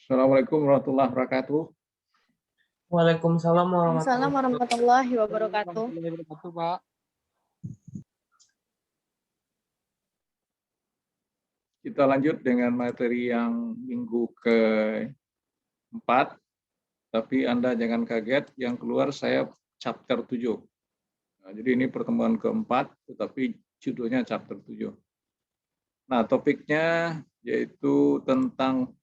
Assalamualaikum warahmatullahi wabarakatuh. Waalaikumsalam Waalaikumsalam warahmatullahi wabarakatuh. wabarakatuh, Pak. Kita lanjut dengan materi yang minggu keempat, tapi Anda jangan kaget, yang keluar saya chapter 7. Nah, jadi ini pertemuan keempat, tetapi judulnya chapter 7. Nah, topiknya yaitu tentang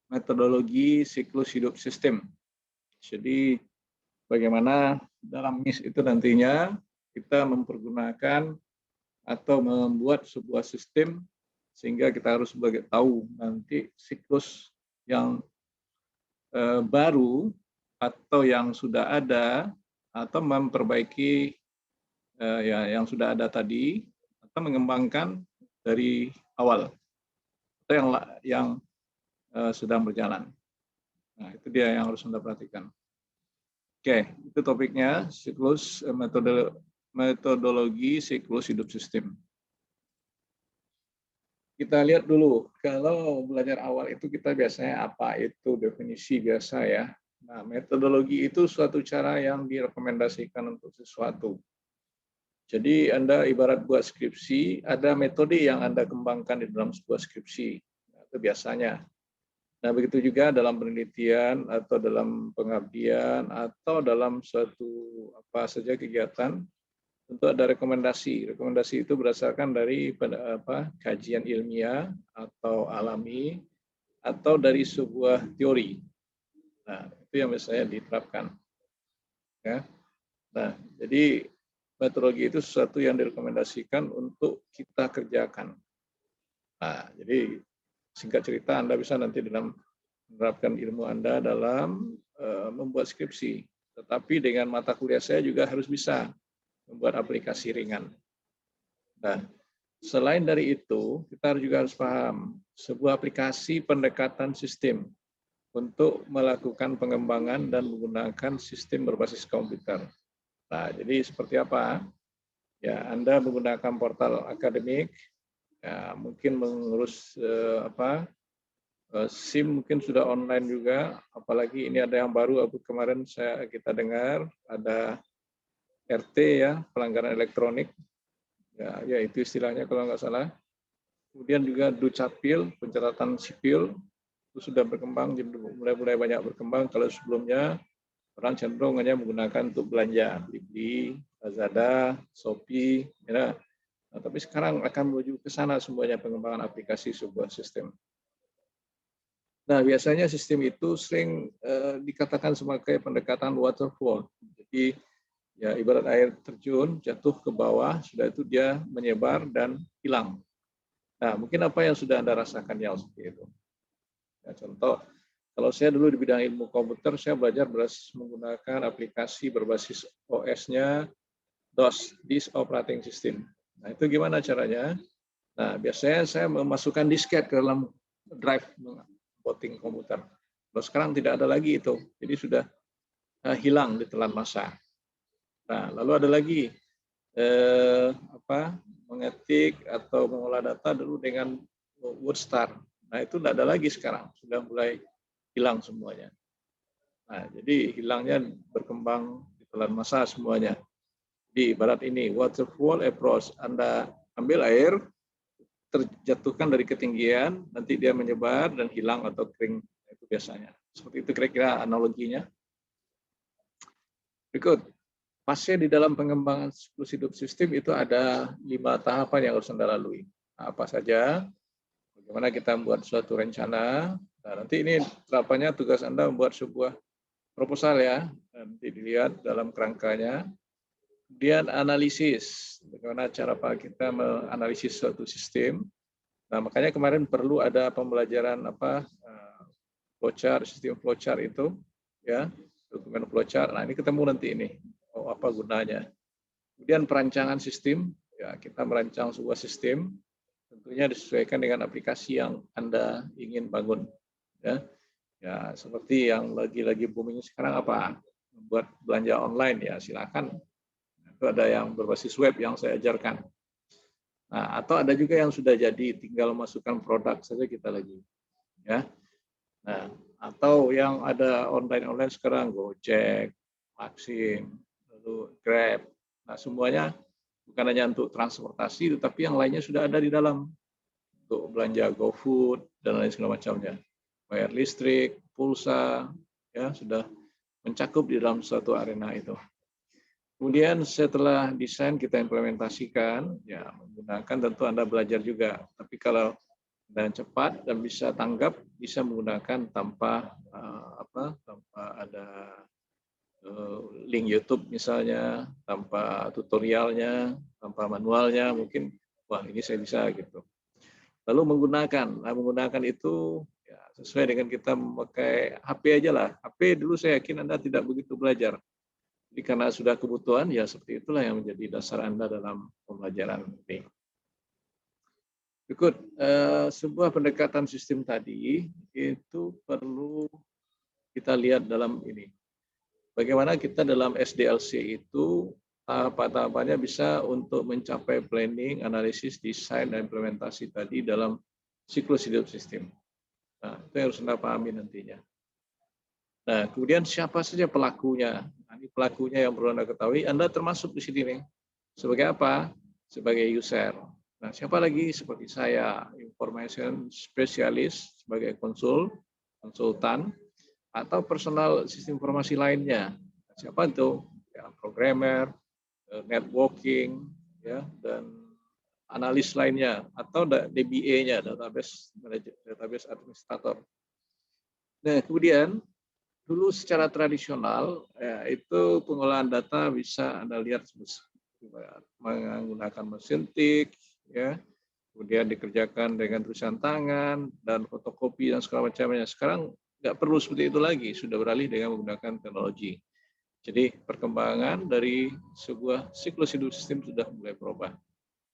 metodologi siklus hidup sistem. Jadi bagaimana dalam MIS itu nantinya kita mempergunakan atau membuat sebuah sistem sehingga kita harus tahu nanti siklus yang baru atau yang sudah ada atau memperbaiki yang sudah ada tadi atau mengembangkan dari awal atau yang sedang berjalan. Nah, itu dia yang harus Anda perhatikan. Oke, itu topiknya siklus metodologi siklus hidup sistem. Kita lihat dulu, kalau belajar awal itu kita biasanya apa itu definisi biasa ya. Nah, metodologi itu suatu cara yang direkomendasikan untuk sesuatu. Jadi Anda ibarat buat skripsi, ada metode yang Anda kembangkan di dalam sebuah skripsi. Nah, itu biasanya. Nah, begitu juga dalam penelitian atau dalam pengabdian atau dalam suatu apa saja kegiatan, tentu ada rekomendasi. Rekomendasi itu berdasarkan dari kajian ilmiah atau alami atau dari sebuah teori. Nah, itu yang biasanya diterapkan. Ya. Nah, jadi metodologi itu sesuatu yang direkomendasikan untuk kita kerjakan. Nah, jadi singkat cerita Anda bisa nanti dalam menerapkan ilmu Anda dalam membuat skripsi. Tetapi dengan mata kuliah saya juga harus bisa membuat aplikasi ringan. Nah, selain dari itu, kita juga harus paham sebuah aplikasi pendekatan sistem untuk melakukan pengembangan dan menggunakan sistem berbasis komputer. Nah, jadi seperti apa? Ya, Anda menggunakan portal akademik, ya, mungkin mengurus SIM mungkin sudah online juga, apalagi ini ada yang baru kemarin kita dengar ada RT ya, pelanggaran elektronik, ya itu istilahnya kalau nggak salah. Kemudian juga Dukcapil, pencatatan sipil, itu sudah berkembang, mulai banyak berkembang. Kalau sebelumnya orang cenderung hanya menggunakan untuk belanja, Blibli, Lazada, Shopee, ya. Nah, tapi sekarang akan menuju ke sana semuanya pengembangan aplikasi sebuah sistem. Nah, biasanya sistem itu sering dikatakan sebagai pendekatan waterfall. Jadi ya ibarat air terjun jatuh ke bawah, sudah itu dia menyebar dan hilang. Nah, mungkin apa yang sudah Anda rasakan yang seperti itu. Ya, contoh, kalau saya dulu di bidang ilmu komputer, saya belajar menggunakan aplikasi berbasis OS-nya DOS, Disk Operating System. Nah, itu gimana caranya? Nah, biasanya saya memasukkan disket ke dalam drive booting komputer. Kalau sekarang tidak ada lagi itu, jadi sudah hilang di telan masa. Nah, lalu ada lagi mengetik atau mengolah data dulu dengan WordStar. Nah, itu tidak ada lagi sekarang, sudah mulai hilang semuanya. Nah, jadi hilangnya berkembang di telan masa semuanya. Di ibarat ini waterfall approach, Anda ambil air, terjatuhkan dari ketinggian, nanti dia menyebar dan hilang atau kering. Itu biasanya. Seperti itu kira-kira analoginya. Berikut. Fase di dalam pengembangan siklus hidup sistem itu ada 5 tahapan yang harus Anda lalui. Nah, apa saja? Bagaimana kita membuat suatu rencana. Nah, nanti ini terapannya tugas Anda membuat sebuah proposal ya. Nanti dilihat dalam kerangkanya. Kemudian analisis. Bagaimana cara kita menganalisis suatu sistem. Nah, makanya kemarin perlu ada pembelajaran flowchart, sistem flowchart itu ya, dokumen flowchart. Nah, ini ketemu nanti ini. Apa gunanya. Kemudian perancangan sistem, ya kita merancang sebuah sistem, tentunya disesuaikan dengan aplikasi yang Anda ingin bangun. Ya, seperti yang lagi booming sekarang apa? Membuat belanja online ya silakan. Itu ada yang berbasis web yang saya ajarkan. Nah, atau ada juga yang sudah jadi, tinggal masukkan produk saja kita lagi. Ya. Nah, Atau yang ada online sekarang, Gojek, Maxim, lalu Grab. Nah, semuanya bukan hanya untuk transportasi, tetapi yang lainnya sudah ada di dalam untuk belanja GoFood dan lain segala macamnya. Bayar listrik, pulsa, ya sudah mencakup di dalam suatu arena itu. Kemudian setelah desain kita implementasikan, ya menggunakan tentu Anda belajar juga. Tapi kalau dan cepat dan bisa tanggap, bisa menggunakan tanpa tanpa ada link YouTube misalnya, tanpa tutorialnya, tanpa manualnya, mungkin wah ini saya bisa gitu. Lalu menggunakan itu ya, sesuai dengan kita memakai HP aja lah. HP dulu saya yakin Anda tidak begitu belajar. Jadi karena sudah kebutuhan, ya seperti itulah yang menjadi dasar Anda dalam pembelajaran ini. Berikut, sebuah pendekatan sistem tadi itu perlu kita lihat dalam ini. Bagaimana kita dalam SDLC itu tahapan-tahapannya bisa untuk mencapai planning, analisis, desain, dan implementasi tadi dalam siklus hidup sistem. Nah, itu yang harus Anda pahami nantinya. Nah, kemudian siapa saja pelakunya? Nah, ini pelakunya yang perlu Anda ketahui. Anda termasuk di sini nih. Sebagai apa? Sebagai user. Nah, siapa lagi seperti saya, information specialist sebagai konsultan, atau personal sistem informasi lainnya. Siapa itu? Ya, programmer, networking, ya, dan analis lainnya, atau DBA-nya, database administrator. Nah, kemudian dulu secara tradisional ya, itu pengolahan data bisa Anda lihat menggunakan mesin tik, ya, kemudian dikerjakan dengan tulisan tangan dan fotokopi dan segala macamnya. Sekarang nggak perlu seperti itu lagi, sudah beralih dengan menggunakan teknologi. Jadi perkembangan dari sebuah siklus hidup sistem sudah mulai berubah.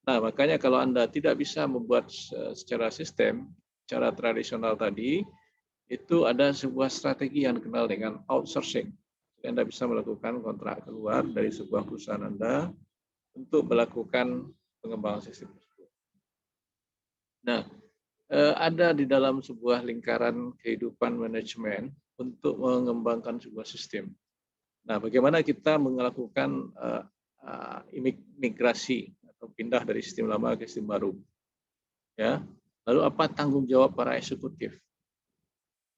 Nah, makanya kalau Anda tidak bisa membuat secara sistem, secara tradisional tadi, itu ada sebuah strategi yang dikenal dengan outsourcing. Jadi Anda bisa melakukan kontrak keluar dari sebuah perusahaan Anda untuk melakukan pengembangan sistem tersebut. Nah, ada di dalam sebuah lingkaran kehidupan manajemen untuk mengembangkan sebuah sistem. Nah, bagaimana kita melakukan migrasi atau pindah dari sistem lama ke sistem baru? Ya, lalu apa tanggung jawab para eksekutif?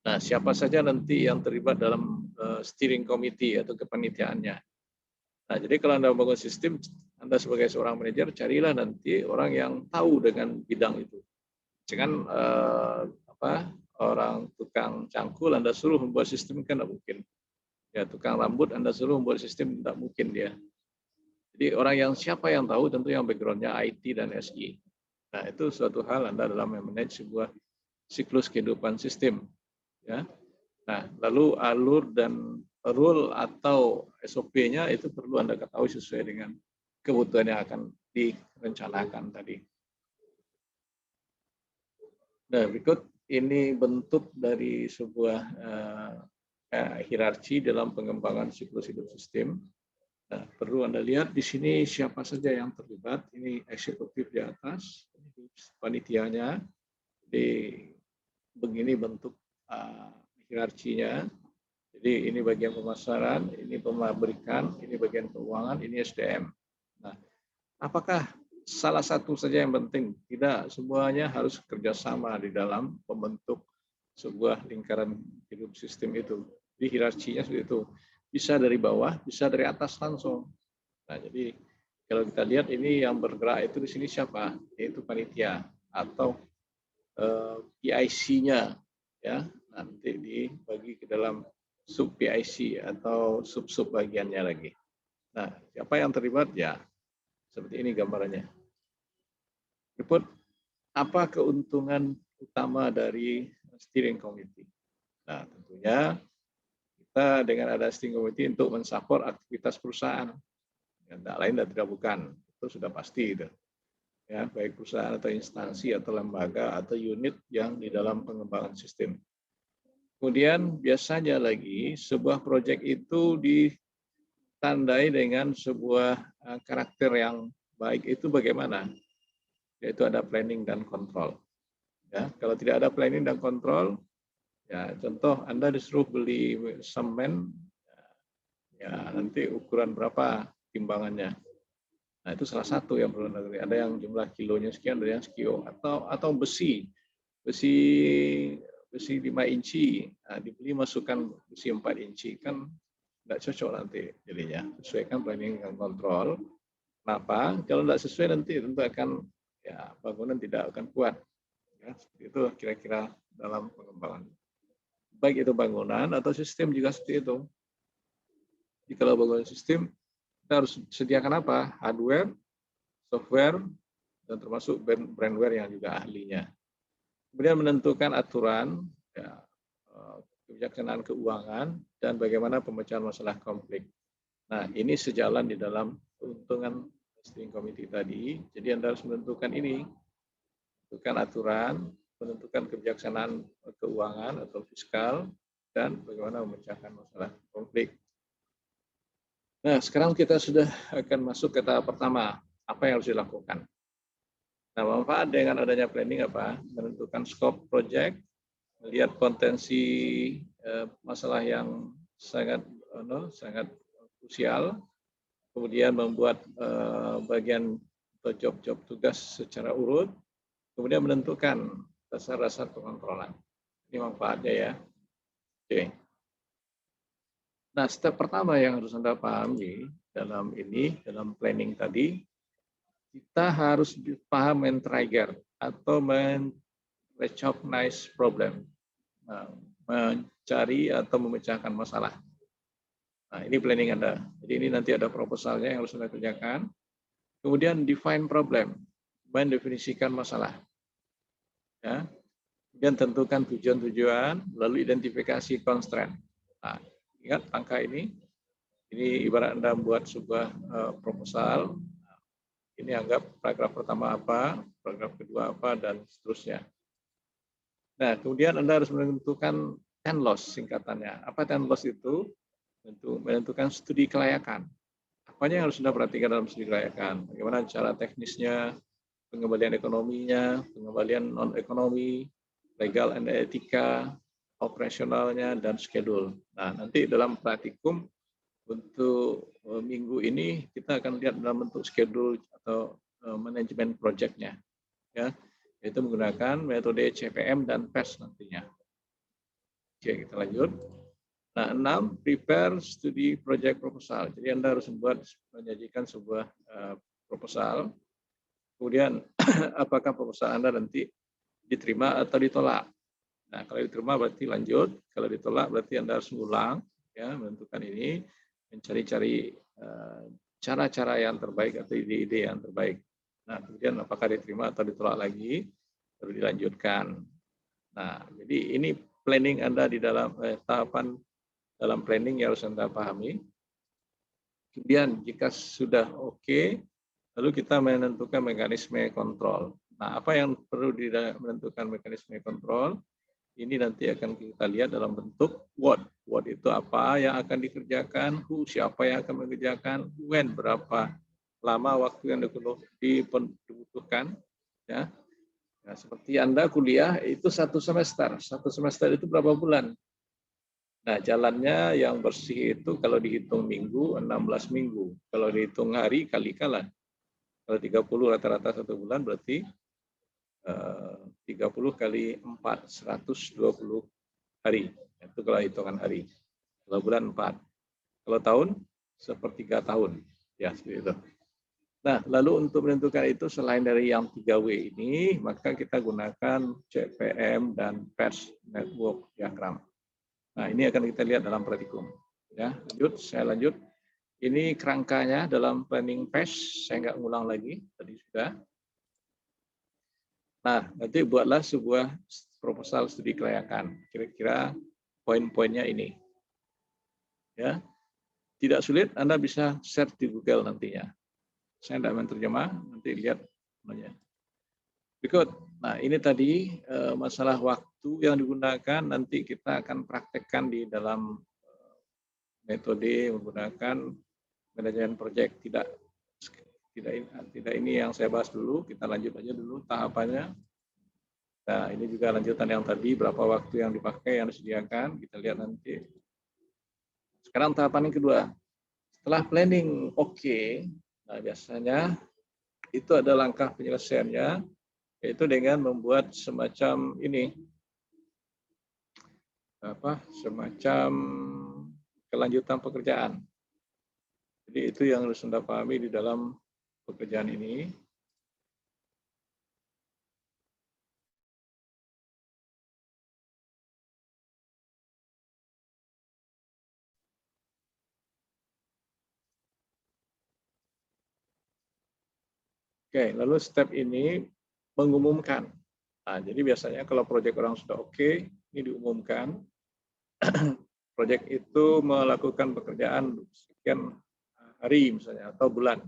Nah, siapa saja nanti yang terlibat dalam steering committee atau kepanitiaannya. Nah, jadi kalau Anda membangun sistem, Anda sebagai seorang manajer, carilah nanti orang yang tahu dengan bidang itu. Jangan orang tukang cangkul Anda suruh membuat sistem, kan tidak mungkin. Ya, tukang rambut Anda suruh membuat sistem, tidak mungkin dia. Jadi orang yang siapa yang tahu, tentu yang background-nya IT dan SI. Nah, itu suatu hal Anda dalam memanage sebuah siklus kehidupan sistem. Ya. Nah, lalu alur dan rule atau SOP-nya itu perlu Anda ketahui sesuai dengan kebutuhan yang akan direncanakan tadi. Nah, berikut ini bentuk dari sebuah hierarki dalam pengembangan siklus hidup sistem. Nah, perlu Anda lihat di sini siapa saja yang terlibat. Ini eksekutif di atas, panitianya. Begini bentuk hierarkinya. Jadi ini bagian pemasaran, ini pemabrikan, ini bagian keuangan, ini SDM. Nah, apakah salah satu saja yang penting? Tidak, semuanya harus kerjasama di dalam membentuk sebuah lingkaran hidup sistem itu. Jadi hierarkinya seperti itu. Bisa dari bawah, bisa dari atas langsung. Nah, jadi kalau kita lihat ini yang bergerak itu di sini siapa? Yaitu panitia atau PIC-nya, ya, nanti dibagi ke dalam sub PIC atau sub bagiannya lagi. Nah, siapa yang terlibat? Ya, seperti ini gambarannya. Report, apa keuntungan utama dari steering committee? Nah, tentunya kita dengan ada steering committee untuk mensupport aktivitas perusahaan. Yang tak lain dan tidak bukan, itu sudah pasti itu. Ya, baik perusahaan atau instansi atau lembaga atau unit yang di dalam pengembangan sistem. Kemudian biasanya lagi sebuah proyek itu ditandai dengan sebuah karakter yang baik itu bagaimana? Yaitu ada planning dan kontrol. Ya, kalau tidak ada planning dan kontrol, Ya, contoh Anda disuruh beli semen, ya nanti ukuran berapa timbangannya. Nah, itu salah satu yang perlu Anda ketahui. Ada yang jumlah kilonya sekian, ada yang sekilo. Atau besi, besi besi 5 inci, nah, dibeli masukkan besi 4 inci, kan nggak cocok nanti jadinya. Sesuaikan planning dan kontrol. Kenapa? Kalau nggak sesuai nanti tentu akan, ya bangunan tidak akan kuat. Ya, seperti itu kira-kira dalam pengembangan. Baik itu bangunan atau sistem juga seperti itu. Jadi kalau bangunan sistem, kita harus sediakan apa? Hardware, software, dan termasuk brandware yang juga ahlinya. Kemudian menentukan aturan, ya, kebijaksanaan keuangan, dan bagaimana pemecahan masalah konflik. Nah, ini sejalan di dalam keuntungan steering committee tadi. Jadi Anda harus menentukan ini, menentukan aturan, menentukan kebijaksanaan keuangan atau fiskal, dan bagaimana memecahkan masalah konflik. Nah, sekarang kita sudah akan masuk ke tahap pertama. Apa yang harus dilakukan? Nah, manfaat dengan adanya planning apa? Menentukan scope project, melihat potensi masalah yang sangat sangat krusial, kemudian membuat bagian atau job-job tugas secara urut, kemudian menentukan dasar-dasar pengontrolan. Ini manfaatnya ya. Oke. Nah, step pertama yang harus Anda pahami dalam planning tadi, kita harus paham men-trigger atau recognize problem, mencari atau memecahkan masalah. Nah, ini planning Anda. Jadi ini nanti ada proposalnya yang harus Anda kerjakan. Kemudian define problem, mendefinisikan masalah. Ya. Kemudian tentukan tujuan-tujuan, lalu identifikasi constraint. Nah, ingat angka ini ibarat Anda membuat sebuah proposal. Ini anggap paragraf pertama apa, paragraf kedua apa, dan seterusnya. Nah, kemudian Anda harus menentukan 10 loss singkatannya. Apa 10 loss itu? Untuk menentukan studi kelayakan. Apa yang harus Anda perhatikan dalam studi kelayakan? Bagaimana cara teknisnya, pengembalian ekonominya, pengembalian non-ekonomi, legal and etika, operasionalnya, dan schedule. Nah, nanti dalam praktikum untuk minggu ini kita akan lihat dalam bentuk schedule atau manajemen project-nya. Ya, yaitu menggunakan metode CPM dan PES nantinya. Oke, kita lanjut. Nah, 6, prepare studi project proposal. Jadi Anda harus menyajikan sebuah proposal. Kemudian apakah proposal Anda nanti diterima atau ditolak. Nah, kalau diterima berarti lanjut, kalau ditolak berarti Anda harus ulang, ya, menentukan ini, mencari-cari cara-cara yang terbaik atau ide-ide yang terbaik. Nah, kemudian apakah diterima atau ditolak lagi, baru dilanjutkan. Nah, jadi ini planning Anda di dalam tahapan dalam planning yang harus Anda pahami. Kemudian jika sudah oke, lalu kita menentukan mekanisme kontrol. Nah, apa yang perlu menentukan mekanisme kontrol? Ini nanti akan kita lihat dalam bentuk what. What itu apa yang akan dikerjakan, who, siapa yang akan mengerjakan, when, berapa lama waktu yang dibutuhkan. Ya. Nah, seperti Anda kuliah itu 1 semester. 1 semester itu berapa bulan? Nah, jalannya yang bersih itu kalau dihitung minggu, 16 minggu. Kalau dihitung hari, kali-kala. Kalau 30 rata-rata 1 bulan, berarti 30 kali 4, 120 hari. Itu kalau hitungan hari. Kalau bulan 4. Kalau tahun, 1/3 tahun. Ya, seperti itu. Nah, lalu untuk menentukan itu, selain dari yang 3W ini, maka kita gunakan CPM dan PERS Network Diagram. Nah, ini akan kita lihat dalam praktikum. Ya, lanjut, saya lanjut. Ini kerangkanya dalam planning PES, saya nggak ngulang lagi, tadi sudah. Nah, nanti buatlah sebuah proposal studi kelayakan. Kira-kira poin-poinnya ini. Ya, tidak sulit, Anda bisa search di Google nantinya. Saya tidak menerjemah, nanti lihat namanya. Berikut. Nah, ini tadi masalah waktu yang digunakan, nanti kita akan praktekkan di dalam metode menggunakan manajemen proyek. Tidak ini yang saya bahas dulu, kita lanjut aja dulu tahapannya. Nah, ini juga lanjutan yang tadi, berapa waktu yang dipakai, yang disediakan, kita lihat nanti. Sekarang tahapan yang kedua. Setelah planning oke, nah biasanya itu ada langkah penyelesaiannya, yaitu dengan membuat semacam ini, semacam kelanjutan pekerjaan. Jadi itu yang harus Anda pahami di dalam pekerjaan ini. Oke, lalu step ini mengumumkan. Nah, jadi biasanya kalau proyek orang sudah oke, ini diumumkan. Proyek itu melakukan pekerjaan sekian hari misalnya atau bulan.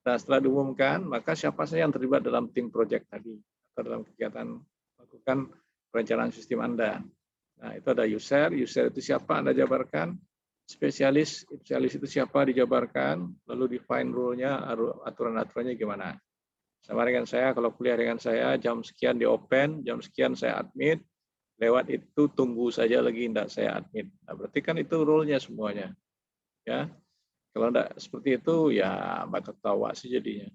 Nah, setelah diumumkan, maka siapa saja yang terlibat dalam tim proyek tadi atau dalam kegiatan melakukan perencanaan sistem Anda. Nah, itu ada user itu siapa Anda jabarkan, spesialis itu siapa dijabarkan, lalu define rule-nya, aturan-aturannya gimana. Sama dengan saya, kalau kuliah dengan saya, jam sekian di open, jam sekian saya admit, lewat itu tunggu saja lagi tidak saya admit. Nah, berarti kan itu rule-nya semuanya. Ya. Kalau tidak seperti itu, ya bakal tawa sih jadinya.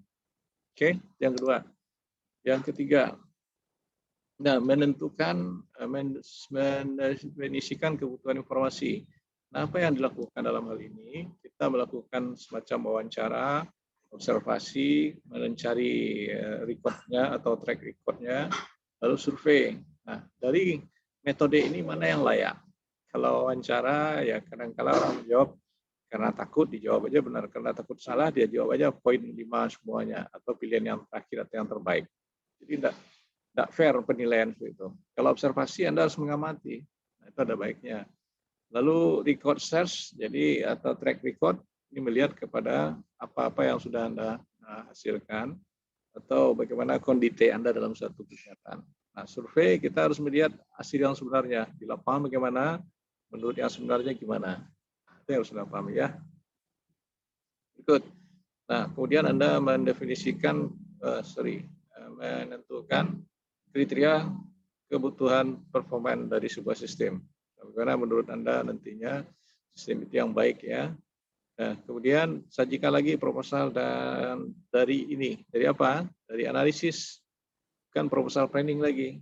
Oke, yang kedua. Yang ketiga, nah, menentukan, mendefinisikan kebutuhan informasi. Nah, apa yang dilakukan dalam hal ini? Kita melakukan semacam wawancara, observasi, mencari record-nya atau track record-nya, lalu survei. Nah, dari metode ini mana yang layak? Kalau wawancara, ya kadang-kala orang menjawab karena takut, dijawab aja benar. Karena takut salah, dia jawab aja poin 5 semuanya, atau pilihan yang terakhir atau yang terbaik. Jadi tidak fair penilaian itu. Kalau observasi Anda harus mengamati, nah, itu ada baiknya. Lalu record search, jadi atau track record, ini melihat kepada apa-apa yang sudah Anda hasilkan, atau bagaimana kondisi Anda dalam suatu kegiatan. Nah, survei kita harus melihat hasil yang sebenarnya, di lapangan bagaimana, menurut yang sebenarnya gimana. Itu yang harus Anda pahami ya. Berikut. Nah, kemudian Anda mendefinisikan, menentukan kriteria kebutuhan performan dari sebuah sistem. Bagaimana menurut Anda nantinya sistem itu yang baik ya. Nah, kemudian sajikan lagi proposal dan dari ini. Dari apa? Dari analisis. Bukan proposal planning lagi.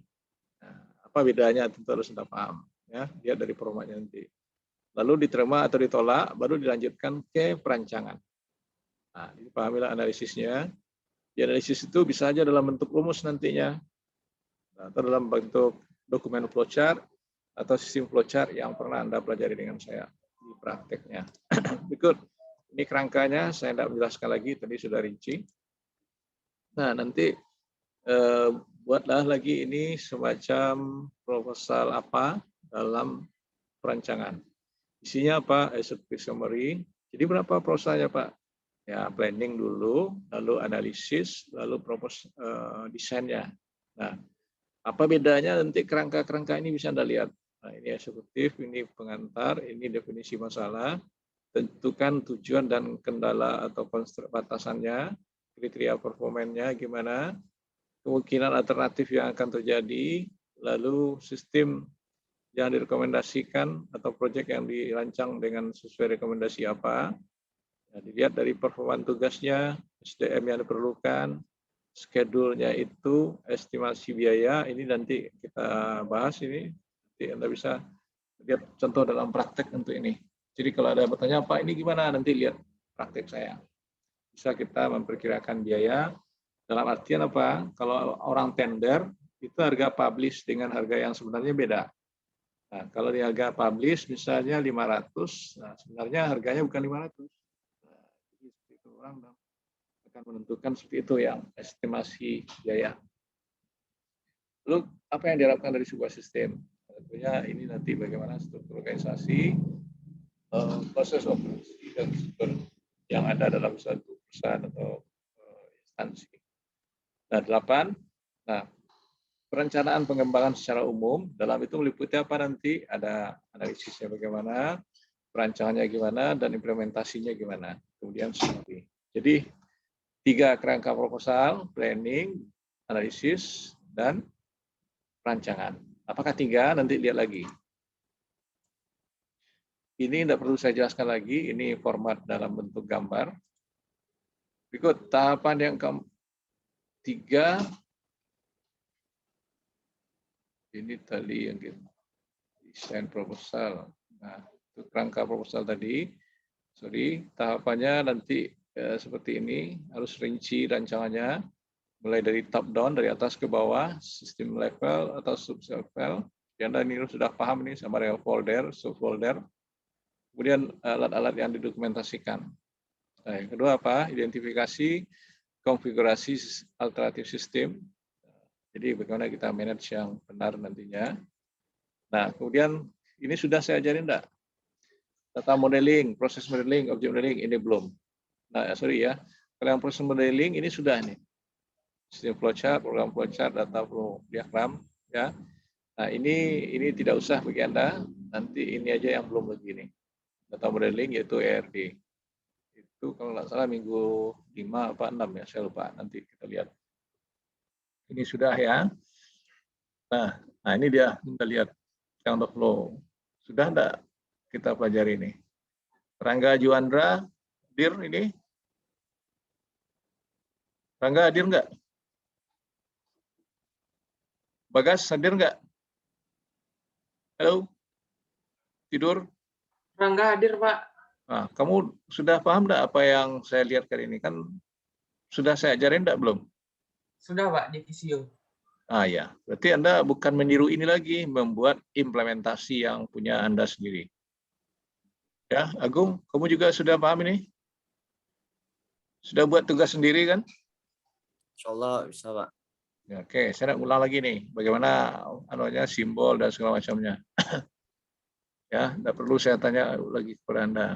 Nah, apa bedanya tentu harus Anda paham. Ya, lihat dari formatnya nanti. Lalu diterima atau ditolak, baru dilanjutkan ke perancangan. Nah, dipahamilah analisisnya. Di analisis itu bisa saja dalam bentuk rumus nantinya, atau dalam bentuk dokumen flowchart atau sistem flowchart yang pernah Anda pelajari dengan saya di prakteknya. Berikut, ini kerangkanya, saya tidak menjelaskan lagi, tadi sudah rinci. Nah, nanti buatlah lagi ini semacam proposal apa dalam perancangan. Isinya apa? Executive summary. Jadi berapa proposalnya Pak? Ya, planning dulu, lalu analisis, lalu desainnya. Nah, apa bedanya nanti kerangka-kerangka ini bisa Anda lihat. Nah, ini eksekutif, ini pengantar, ini definisi masalah, tentukan tujuan dan kendala atau batasannya, kriteria performanya gimana, kemungkinan alternatif yang akan terjadi, lalu sistem yang direkomendasikan atau proyek yang dirancang dengan sesuai rekomendasi apa. Nah, dilihat dari performa tugasnya, SDM yang diperlukan, schedule-nya itu, estimasi biaya, ini nanti kita bahas ini. Nanti Anda bisa lihat contoh dalam praktek untuk ini. Jadi kalau ada bertanya, Pak ini gimana? Nanti lihat praktek saya. Bisa kita memperkirakan biaya, dalam artian apa? Kalau orang tender, itu harga publish dengan harga yang sebenarnya beda. Nah, kalau di harga publish misalnya 500, nah sebenarnya harganya bukan 500. Nah, itu orang akan menentukan seperti itu yang estimasi biaya. Lalu apa yang diharapkan dari sebuah sistem? Tentunya ini nanti bagaimana struktur organisasi, proses operasi dan struktur yang ada dalam suatu perusahaan atau instansi. Nah, 8. Nah, perencanaan pengembangan secara umum, dalam itu meliputi apa nanti? Ada analisisnya bagaimana, perancangannya gimana, dan implementasinya gimana. Kemudian summary. Jadi 3 kerangka proposal, planning, analisis, dan perancangan. Apakah 3? Nanti lihat lagi. Ini tidak perlu saya jelaskan lagi, ini format dalam bentuk gambar. Berikut tahapan yang ketiga, ini tadi yang desain proposal. Nah, itu kerangka proposal tadi. Sorry, tahapannya nanti seperti ini, harus rinci rancangannya, mulai dari top down, dari atas ke bawah, sistem level atau sub-level. Yang ini sudah paham nih sama dengan folder, subfolder. Kemudian alat-alat yang didokumentasikan. Nah, yang kedua apa? Identifikasi konfigurasi alternatif sistem. Jadi bagaimana kita manage yang benar nantinya. Nah, kemudian ini sudah saya ajarin enggak? Data modeling, proses modeling, object modeling, ini belum. Nah, sorry ya. Kalau yang proses modeling ini sudah nih. Sistem flowchart, program flowchart, data flow diagram, ya. Nah, ini tidak usah bagi Anda. Nanti ini aja yang belum begini. Data modeling yaitu ERD. Itu kalau nggak salah minggu 5 apa 6 ya, saya lupa. Nanti kita lihat. Ini sudah ya. Nah ini dia, kita lihat count of flow. Sudah enggak kita pelajari ini? Rangga Juandra, hadir ini? Rangga hadir enggak? Bagas hadir enggak? Halo? Tidur? Rangga hadir, Pak. Nah, kamu sudah paham enggak apa yang saya lihat kali ini? Kan sudah saya ajarin enggak belum? Sudah, Pak, di Visio. Ah ya, berarti Anda bukan meniru ini lagi, membuat implementasi yang punya Anda sendiri. Ya, Agung, kamu juga sudah paham ini? Sudah buat tugas sendiri kan? Insyaallah bisa, Pak. Ya, oke, saya nak ulang lagi nih, bagaimana anunya simbol dan segala macamnya. Ya, tidak perlu saya tanya lagi kepada Anda.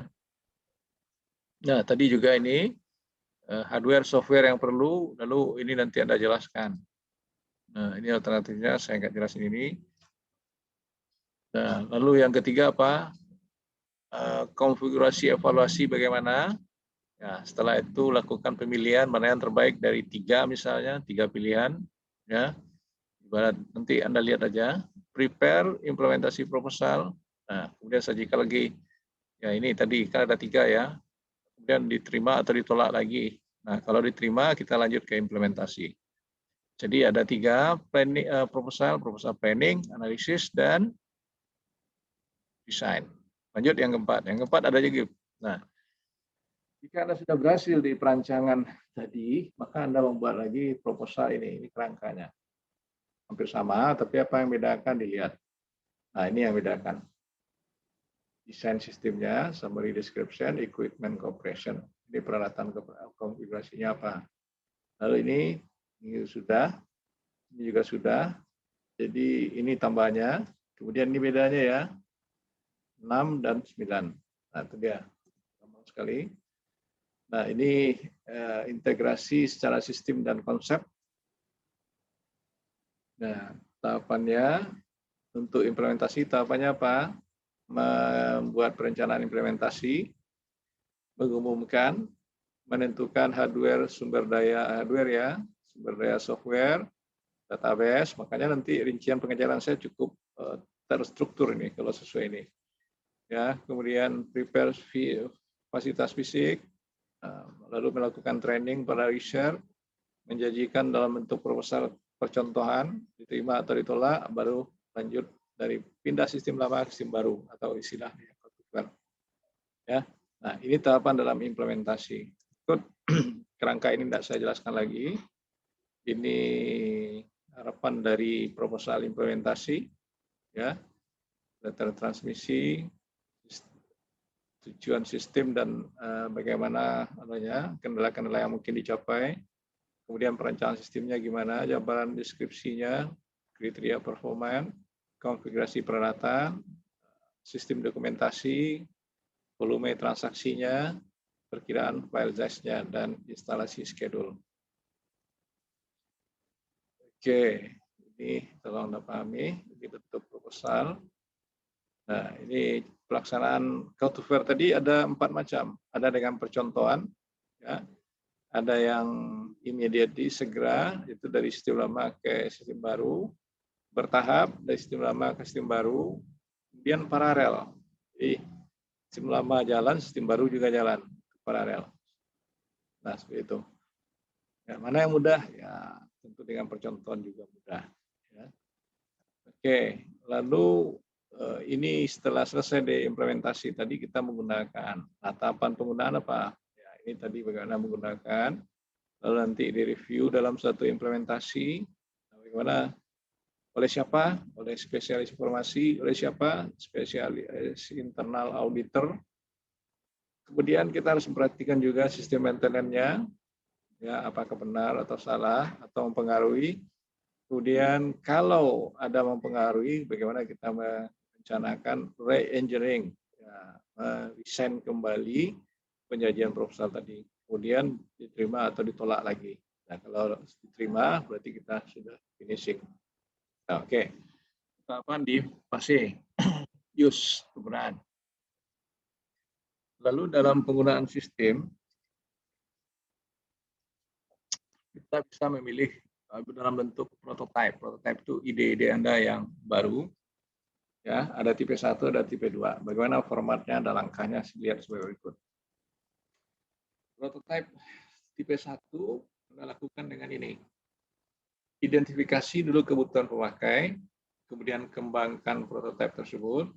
Nah, tadi juga ini hardware, software yang perlu, lalu ini nanti Anda jelaskan. Nah, ini alternatifnya saya nggak jelasin ini. Nah, lalu yang ketiga apa? Konfigurasi evaluasi bagaimana? Ya, setelah itu lakukan pemilihan mana yang terbaik dari 3 misalnya, 3 pilihan. Ya, ibarat nanti Anda lihat aja. Prepare implementasi proposal. Nah, kemudian sajikan lagi. Ya, ini tadi kan ada 3 ya. Kemudian diterima atau ditolak lagi. Nah, kalau diterima kita lanjut ke implementasi. Jadi ada 3 planning, proposal planning, analisis, dan desain. Lanjut yang keempat. Yang keempat ada juga. Nah, jika Anda sudah berhasil di perancangan tadi, maka Anda membuat lagi proposal ini kerangkanya. Hampir sama, tapi apa yang membedakan dilihat. Nah, ini yang membedakan. Desain sistemnya, summary description, equipment cooperation. Ini peralatan konfigurasinya apa. Lalu ini sudah, ini juga sudah. Jadi ini tambahnya. Kemudian ini bedanya ya. 6 dan 9. Nah, itu dia. Gampang sekali. Nah, ini integrasi secara sistem dan konsep. Nah, tahapannya untuk implementasi, tahapannya apa? Membuat perencanaan implementasi, mengumumkan, menentukan hardware, sumber daya hardware ya, sumber daya software, database. Makanya nanti rincian pengejaran saya cukup terstruktur ini kalau sesuai ini. Ya, kemudian prepare fasilitas fisik, lalu melakukan training pada research, menjanjikan dalam bentuk proposal percontohan, diterima atau ditolak, baru lanjut dari pindah sistem lama ke sistem baru atau istilahnya. Ya, nah ini tahapan dalam implementasi. Kerangka ini tidak saya jelaskan lagi. Ini harapan dari proposal implementasi, ya, data transmisi, tujuan sistem dan bagaimana kendala-kendala yang mungkin dicapai, kemudian perencanaan sistemnya gimana, jabaran deskripsinya, kriteria performa, konfigurasi peralatan, sistem dokumentasi, volume transaksinya, perkiraan file size-nya, dan instalasi schedule. Oke, ini tolong Anda pahami, ini bentuk proposal. Nah, ini pelaksanaan cultivar tadi ada 4 macam. Ada dengan percontohan, ya. Ada yang immediately segera, itu dari sistem lama ke sistem baru. bertahap dari sistem lama ke sistem baru, kemudian paralel. Jadi sistem lama jalan, sistem baru juga jalan paralel. Nah, seperti itu. Ya, mana yang mudah? Ya, tentu dengan percontohan juga mudah. Ya. Oke, lalu ini setelah selesai diimplementasi tadi kita menggunakan. Nah, tahapan penggunaan apa? Ya, ini tadi bagaimana menggunakan. Lalu nanti direview dalam satu implementasi. Nah, bagaimana? Oleh siapa? Oleh spesialis informasi. Oleh siapa? Spesialis internal auditor. Kemudian kita harus memperhatikan juga sistem maintenance-nya, ya, apakah benar atau salah atau mempengaruhi. Kemudian kalau ada mempengaruhi, bagaimana kita merencanakan re-engineering, ya, redesign kembali penyajian proposal tadi. Kemudian diterima atau ditolak lagi. Nah, kalau diterima berarti kita sudah finishing. Nah, oke. Tahapan di fase use penggunaan. Lalu dalam penggunaan sistem, kita bisa memilih dalam bentuk prototype. Prototype itu ide-ide Anda yang baru. Ya, ada tipe 1, ada tipe 2. Bagaimana formatnya, ada langkahnya, lihat sebagai berikut. Prototype tipe 1 Anda lakukan dengan ini. Identifikasi dulu kebutuhan pemakai, kemudian kembangkan prototype tersebut,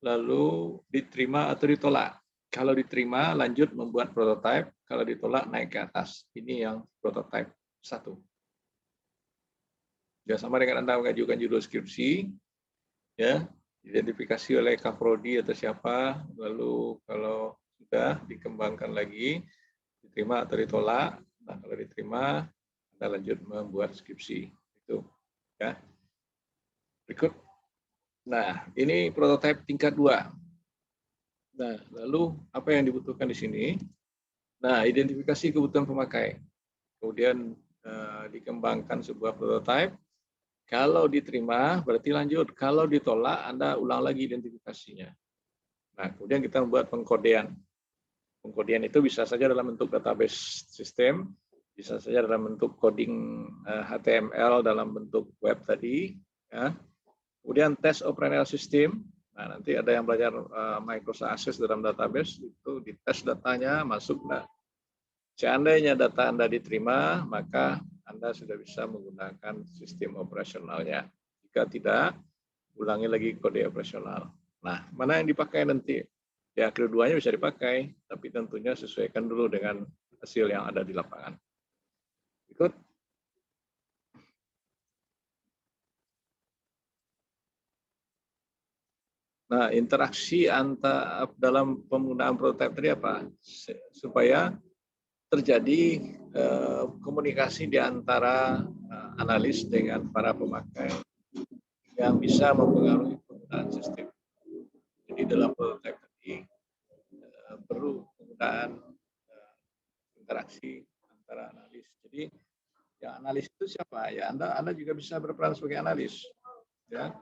lalu diterima atau ditolak. Kalau diterima, lanjut membuat prototype. Kalau ditolak, naik ke atas. Ini yang prototype 1. Ya, sama dengan Anda mengajukan judul skripsi, ya, identifikasi oleh Kaprodi atau siapa, lalu kalau sudah dikembangkan lagi, diterima atau ditolak. Nah, kalau diterima, Anda lanjut membuat skripsi. Itu, ya. Berikut. Nah, ini prototype tingkat 2. Nah, lalu apa yang dibutuhkan di sini? Nah, identifikasi kebutuhan pemakai. Kemudian dikembangkan sebuah prototype. Kalau diterima, berarti lanjut. Kalau ditolak, Anda ulang lagi identifikasinya. Nah, kemudian kita membuat pengkodean. Pengkodean itu bisa saja dalam bentuk database sistem, bisa saja dalam bentuk coding HTML dalam bentuk web tadi. Ya. Kemudian tes operational system. Nah, nanti ada yang belajar Microsoft Access dalam database, itu dites datanya, masuk. Nah, seandainya data Anda diterima, maka Anda sudah bisa menggunakan sistem operasionalnya. Jika tidak, ulangi lagi kode operasional. Nah, mana yang dipakai nanti? Ya, keduanya bisa dipakai, tapi tentunya sesuaikan dulu dengan hasil yang ada di lapangan. Ikut. Nah, interaksi dalam penggunaan prototipe tadi apa? Supaya terjadi komunikasi di antara analis dengan para pemakai yang bisa mempengaruhi penggunaan sistem. Jadi dalam prototipe tadi perlu penggunaan interaksi antara analis. Jadi ya analis itu siapa? Ya Anda juga bisa berperan sebagai analis. Ya.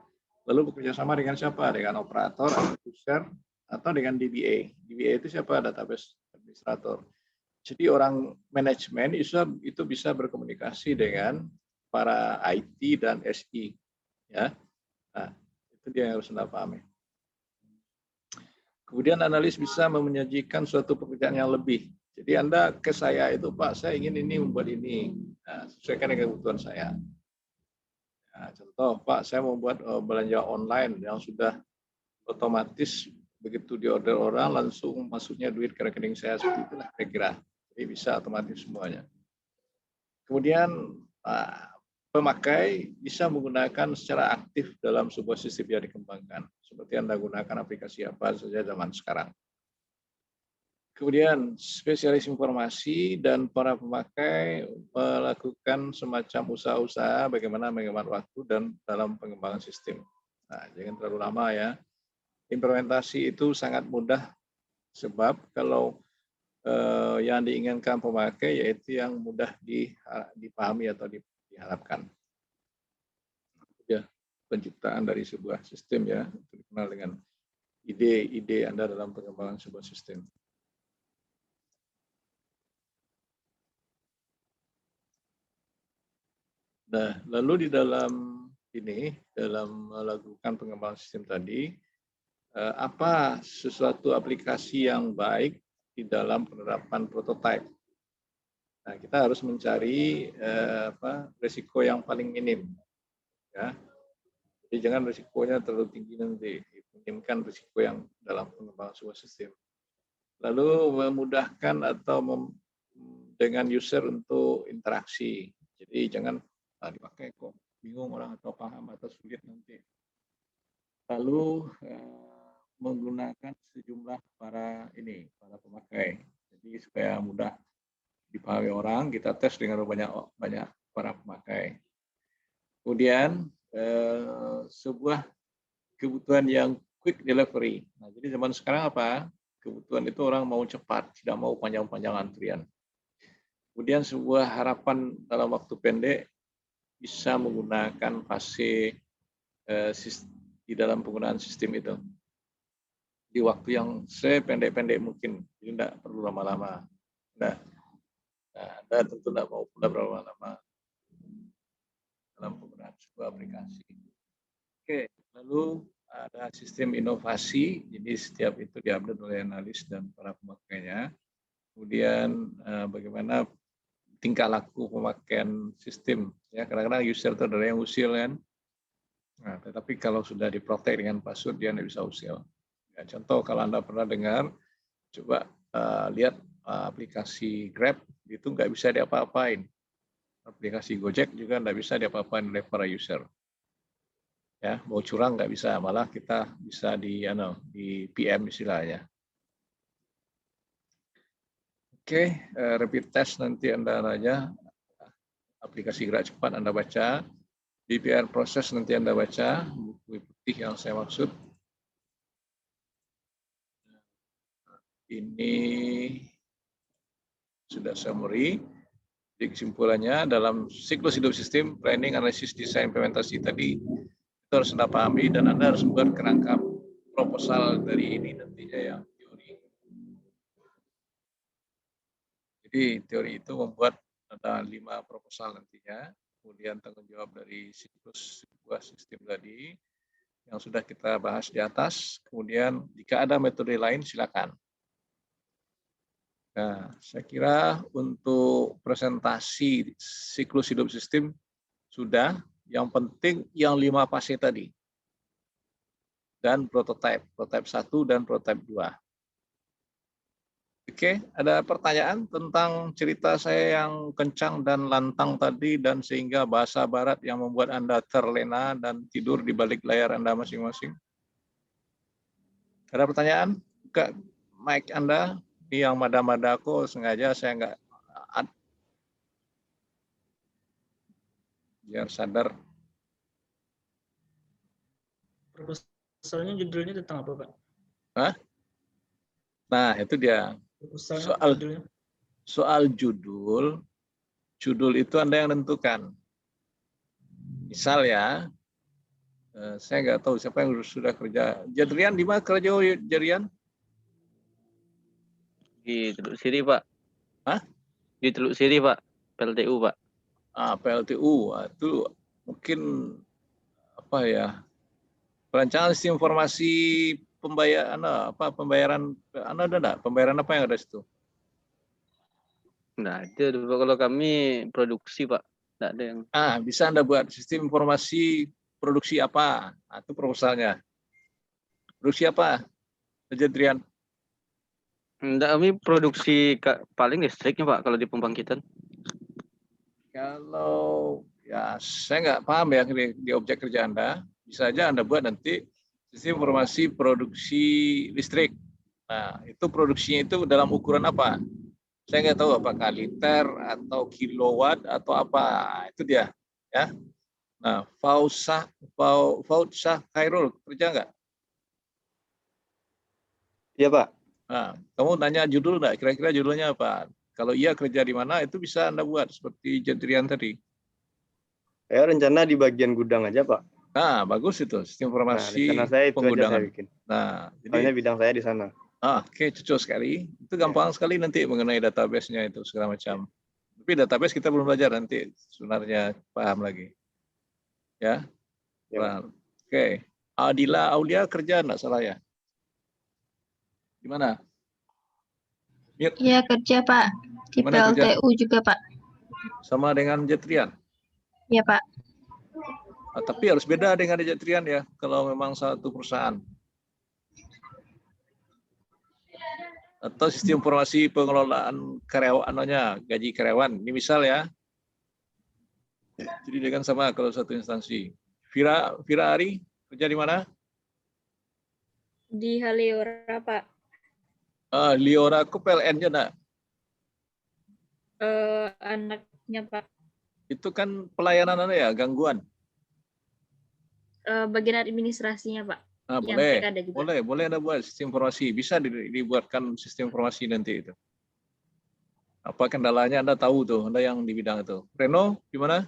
Lalu bekerja sama dengan siapa? Dengan operator, user, atau dengan DBA. DBA itu siapa? Database administrator. Jadi orang manajemen itu bisa berkomunikasi dengan para IT dan SI. Ya. Nah, itu dia yang harus Anda pahami. Kemudian analis bisa menyajikan suatu pekerjaan yang lebih. Jadi Anda ke saya itu, Pak, saya ingin ini membuat ini. Nah, sesuaikan dengan kebutuhan saya. Nah, contoh, Pak, saya membuat belanja online yang sudah otomatis begitu diorder orang langsung masuknya duit ke rekening saya, seperti itulah kira-kira. Jadi bisa otomatis semuanya. Kemudian pemakai bisa menggunakan secara aktif dalam sebuah sistem yang dikembangkan. Seperti Anda gunakan aplikasi apa saja zaman sekarang. Kemudian spesialis informasi dan para pemakai melakukan semacam usaha-usaha bagaimana menghemat waktu dan dalam pengembangan sistem. Nah, jangan terlalu lama ya. Implementasi itu sangat mudah sebab kalau yang diinginkan pemakai yaitu yang mudah dipahami atau diharapkan. Ya, penciptaan dari sebuah sistem ya, dikenal dengan ide-ide Anda dalam pengembangan sebuah sistem. Nah, lalu di dalam ini dalam melakukan pengembangan sistem tadi, apa sesuatu aplikasi yang baik di dalam penerapan prototipe. Nah, kita harus mencari risiko yang paling minim, ya. Jadi jangan risikonya terlalu tinggi nanti, minimkan risiko yang dalam pengembangan sebuah sistem. Lalu memudahkan atau dengan user untuk interaksi. Jadi jangan dipakai kok bingung orang atau paham atau sulit nanti. Lalu menggunakan sejumlah para pemakai. Jadi supaya mudah dipahami orang, kita tes dengan banyak para pemakai. Kemudian sebuah kebutuhan yang quick delivery. Nah, jadi zaman sekarang apa? Kebutuhan itu orang mau cepat, tidak mau panjang-panjang antrian. Kemudian sebuah harapan dalam waktu pendek bisa menggunakan fase di dalam penggunaan sistem itu di waktu yang sependek-pendek mungkin, jadi tidak perlu lama-lama. Nah, Anda tentu tidak mau pula berlama-lama dalam penggunaan sebuah aplikasi. Oke, lalu ada sistem inovasi, jadi setiap itu diupdate oleh analis dan para pemakainya. Kemudian bagaimana tingkah laku pemakaian sistem, ya kadang-kadang user itu ada yang usil kan. Nah, tetapi kalau sudah diprotek dengan password dia tidak bisa usil. Ya, contoh kalau Anda pernah dengar, coba lihat aplikasi Grab itu nggak bisa diapa-apain. Aplikasi Gojek juga nggak bisa diapa-apain oleh para user. Ya, mau curang nggak bisa, malah kita bisa di PM istilahnya. Oke, rapid test nanti Anda nanya, aplikasi gerak cepat Anda baca, DPR proses nanti Anda baca, buku putih yang saya maksud. Ini sudah summary. Jadi kesimpulannya dalam siklus hidup sistem, planning, analisis, desain, implementasi tadi itu harus Anda pahami dan Anda harus membuat kerangka proposal dari ini nantinya yang teori. Jadi teori itu membuat ada 5 proposal nantinya, kemudian tanggung jawab dari siklus sebuah sistem tadi yang sudah kita bahas di atas. Kemudian jika ada metode lain silakan. Nah, saya kira untuk presentasi siklus hidup sistem sudah. Yang penting yang 5 fase tadi. Dan prototipe 1 dan prototipe 2. Oke, ada pertanyaan tentang cerita saya yang kencang dan lantang tadi dan sehingga bahasa barat yang membuat Anda terlena dan tidur di balik layar Anda masing-masing? Ada pertanyaan? Buka mic Anda. Ini yang mada-mada aku sengaja saya nggak biar sadar. Proposalnya judulnya tentang apa, Pak? Hah? Nah, itu dia. Soal judul itu Anda yang menentukan. Misal ya, saya nggak tahu siapa yang sudah kerja. Jadrian di mana kerja Jadrian? Di Teluk Siri, Pak. Hah? Di Teluk Siri, Pak. PLTU, Pak. PLTU. Itu mungkin apa ya? Perancangan sistem informasi pembayaran ada enggak? Pembayaran apa yang ada di situ? Nah, itu kalau kami produksi, Pak. Enggak ada yang bisa Anda buat sistem informasi produksi apa? Itu proposalnya. Produksi apa? Jadrian. Enggak, kami produksi paling listriknya, Pak, kalau di pembangkitan. Kalau ya saya nggak paham ya di objek kerja Anda, bisa aja Anda buat nanti sistem informasi produksi listrik. Nah, itu produksinya itu dalam ukuran apa? Saya nggak tahu apakah liter atau kilowatt atau apa. Itu dia. Ya. Nah, Fausah Khairul kerja nggak? Iya, Pak. Nah, kamu tanya judul nggak? Kira-kira judulnya apa? Kalau iya kerja di mana, itu bisa Anda buat seperti Jadrian tadi. Saya rencana di bagian gudang aja, Pak. Nah, bagus itu sistem informasi penggudangan. Nah, jadi bidang saya di sana. Oke, cocok sekali. Itu gampang sekali nanti mengenai database-nya itu segala macam. Tapi database kita belum belajar nanti sebenarnya paham lagi. Ya. Ya. Oke. Adila Aulia kerja enggak salah ya? Gimana? Mir, Iya kerja Pak. Di Gimana kerja? PLTU juga Pak. sama dengan Jetrian? Iya Pak. Tapi harus beda dengan Jetrian ya, kalau memang satu perusahaan. Atau sistem informasi pengelolaan karyawannya, gaji karyawan. Ini misal ya. Jadi dia kan sama kalau satu instansi. Vira Ari kerja di mana? Di Haliora Pak. Liora aku PLN-nya enggak? Anaknya Pak. Itu kan pelayanan ya, gangguan. Bagian administrasinya Pak. Yang Boleh, TK ada juga. boleh Anda buat sistem informasi. Bisa dibuatkan sistem informasi nanti itu. Apa kendalanya Anda tahu tuh, Anda yang di bidang itu. Reno, gimana?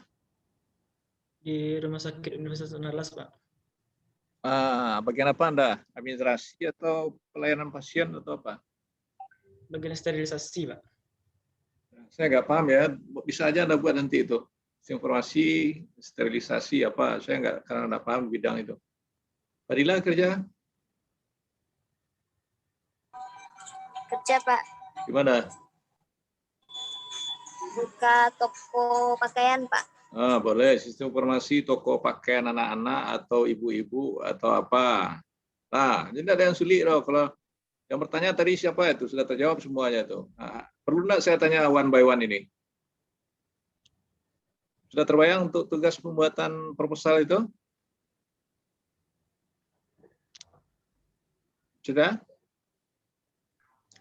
Di Rumah Sakit Universitas Andalas, Pak. Bagian apa Anda? Administrasi atau pelayanan pasien atau apa? Bagian sterilisasi, Pak. Saya nggak paham ya. Bisa aja Anda buat nanti itu. Sistem informasi, sterilisasi apa? Saya nggak, karena nggak paham bidang itu. Fadila kerja? Kerja Pak, Gimana? buka toko pakaian Pak. Boleh. Sistem informasi toko pakaian anak-anak atau ibu-ibu atau apa. Nah, jadi ada yang sulit loh. Kalau yang bertanya tadi siapa itu? Sudah terjawab semuanya tuh. Perlu nggak saya tanya one by one ini? Sudah terbayang untuk tugas pembuatan proposal itu? Sudah?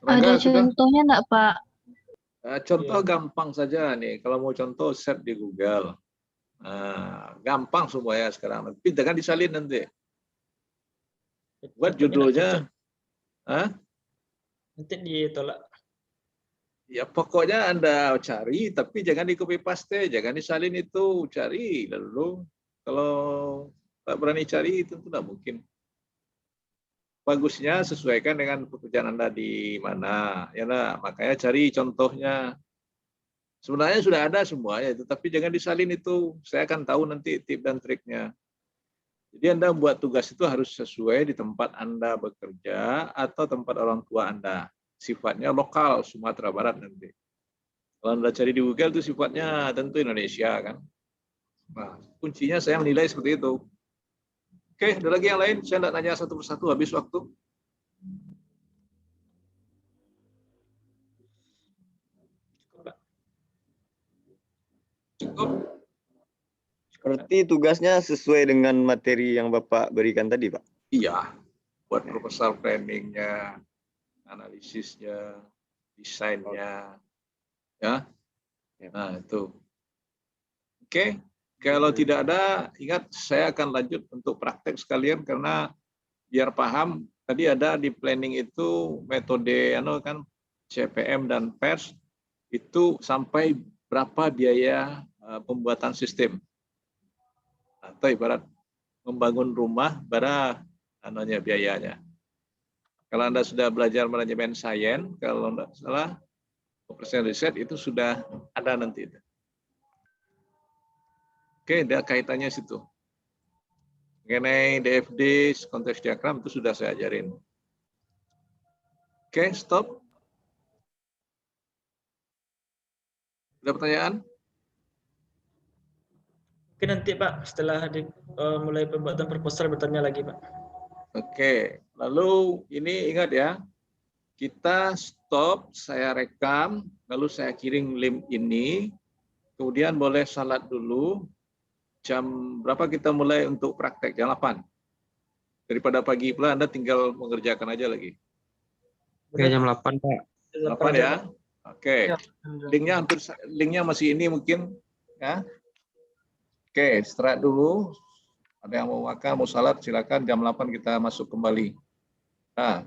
Ada Sudah? contohnya enggak Pak? Contoh Iya. gampang saja nih. Kalau mau contoh, search di Google. Gampang semua ya sekarang. Tapi jangan disalin nanti. Buat judulnya. Nanti ditolak. Ya pokoknya Anda cari, tapi jangan di copy paste, jangan disalin itu. Cari lalu. Kalau tak berani cari, itu tidak mungkin. Bagusnya sesuaikan dengan pekerjaan Anda di mana, ya nah, makanya cari contohnya. Sebenarnya sudah ada semuanya itu, tapi jangan disalin itu. Saya akan tahu nanti tip dan triknya. Jadi Anda buat tugas itu harus sesuai di tempat Anda bekerja atau tempat orang tua Anda. Sifatnya lokal Sumatera Barat nanti. Kalau Anda cari di Google itu sifatnya tentu Indonesia kan. Nah, kuncinya saya menilai seperti itu. Oke, ada lagi yang lain? Saya tidak tanya satu persatu, habis waktu. Cukup? Berarti tugasnya sesuai dengan materi yang Bapak berikan tadi, Pak? Iya, buat proposal planningnya, analisisnya, desainnya, ya. Nah itu. Oke, kalau tidak ada, ingat saya akan lanjut untuk praktek sekalian karena biar paham. Tadi ada di planning itu metode kan CPM dan PERS itu sampai berapa biaya pembuatan sistem. Atau ibarat membangun rumah, berapa biayanya. Kalau Anda sudah belajar manajemen sains, kalau tidak salah, operasi riset itu sudah ada nanti. Oke, ada kaitannya situ. Mengenai DFD, konteks diagram itu sudah saya ajarin. Oke, stop. Ada pertanyaan? Oke, nanti Pak, setelah mulai pembuatan proposal bertanya lagi Pak. Oke, lalu ini ingat ya, kita stop, saya rekam, lalu saya kirim link ini, kemudian boleh salat dulu. Jam berapa kita mulai untuk praktek? Jam 8. Daripada pagi pula Anda tinggal mengerjakan aja lagi. Oke, jam 8, Pak. 8 ya. Oke. Linknya masih ini mungkin ya. Oke, istirahat dulu. Ada yang mau makan, mau salat silakan, jam 8 kita masuk kembali. Nah,